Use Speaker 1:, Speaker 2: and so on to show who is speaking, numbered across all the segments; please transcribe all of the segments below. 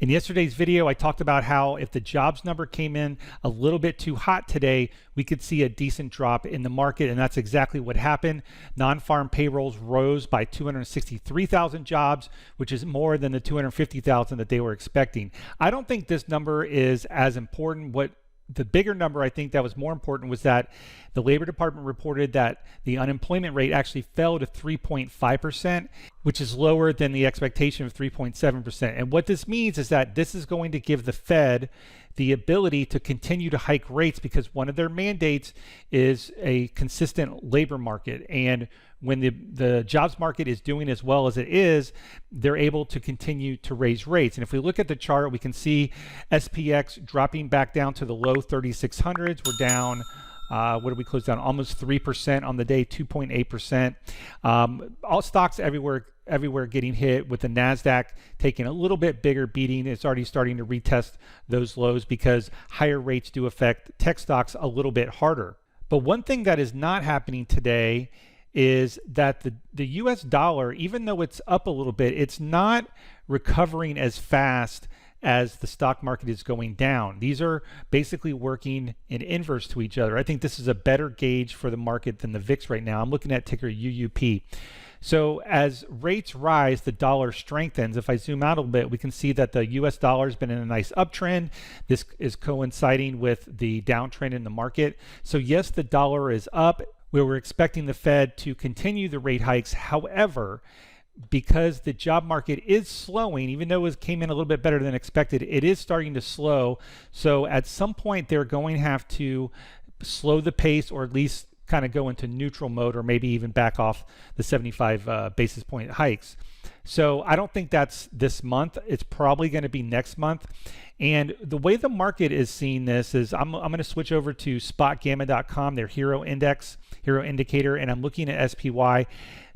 Speaker 1: In yesterday's video, I talked about how if the jobs number came in a little bit too hot today, we could see a decent drop in the market, and that's exactly what happened. Non-farm payrolls rose by 263,000 jobs, which is more than the 250,000 that they were expecting. I don't think this number is as important. The bigger number I think that was more important was that the Labor Department reported that the unemployment rate actually fell to 3.5%, which is lower than the expectation of 3.7%. And what this means is that this is going to give the Fed the ability to continue to hike rates, because one of their mandates is a consistent labor market. And when the jobs market is doing as well as it is, they're able to continue to raise rates. And if we look at the chart, we can see SPX dropping back down to the low 3600s. We're down, what did we close down? Almost 3% on the day, 2.8%. All stocks everywhere getting hit, with the NASDAQ taking a little bit bigger beating. It's already starting to retest those lows because higher rates do affect tech stocks a little bit harder. But one thing that is not happening today is that the US dollar, even though it's up a little bit, it's not recovering as fast as the stock market is going down. These are basically working in inverse to each other. I think this is a better gauge for the market than the VIX right now. I'm looking at ticker UUP. So as rates rise, the dollar strengthens. If I zoom out a little bit, we can see that the US dollar has been in a nice uptrend. This is coinciding with the downtrend in the market. So yes, the dollar is up. We were expecting the Fed to continue the rate hikes. However, because the job market is slowing, even though it came in a little bit better than expected, it is starting to slow. So at some point, they're going to have to slow the pace, or at least kind of go into neutral mode, or maybe even back off the 75 basis point hikes. So I don't think that's this month. It's probably going to be next month. And the way the market is seeing this is I'm going to switch over to spotgamma.com, their hero indicator, and I'm looking at SPY.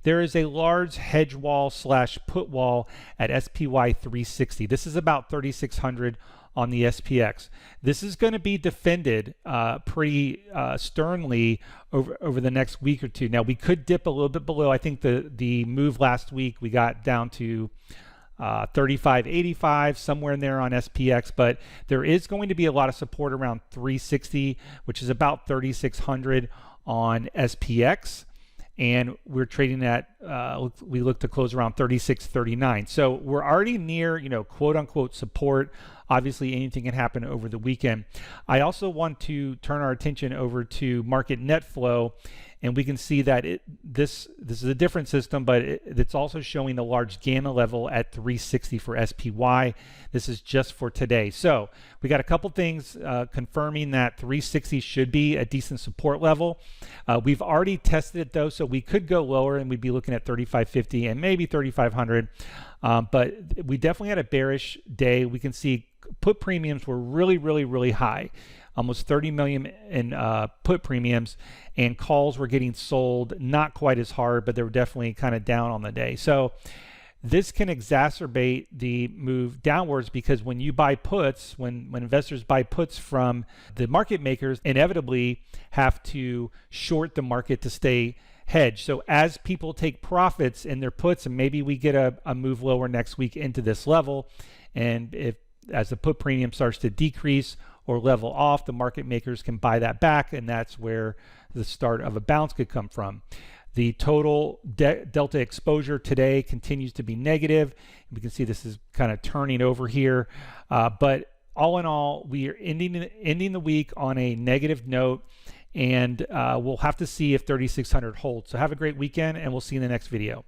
Speaker 1: There is a large hedge wall / put wall at SPY 360. This is about 3,600 on the SPX. This is going to be defended pretty sternly over the next week or two. Now, we could dip a little bit below. I think the move last week, we got down to 35.85, somewhere in there on SPX, but there is going to be a lot of support around 360, which is about 3,600 on SPX. And we're trading at, we look to close around 36.39. So we're already near, quote unquote support. Obviously, anything can happen over the weekend. I also want to turn our attention over to market net flow, and we can see that this is a different system, but it's also showing the large gamma level at 360 for SPY. This is just for today. So we got a couple things confirming that 360 should be a decent support level. We've already tested it though, so we could go lower and we'd be looking at 3550 and maybe 3500. But we definitely had a bearish day. We can see put premiums were really high, almost 30 million in put premiums, and calls were getting sold not quite as hard, but they were definitely kind of down on the day. So this can exacerbate the move downwards, because when you buy puts, when investors buy puts from the market makers, inevitably have to short the market to stay hedged. So as people take profits in their puts, and maybe we get a move lower next week into this level, and as the put premium starts to decrease or level off, the market makers can buy that back, and that's where the start of a bounce could come from. The total delta exposure today continues to be negative. We can see this is kind of turning over here, but all in all, we are ending the week on a negative note, and we'll have to see if 3,600 holds. So have a great weekend, and we'll see you in the next video.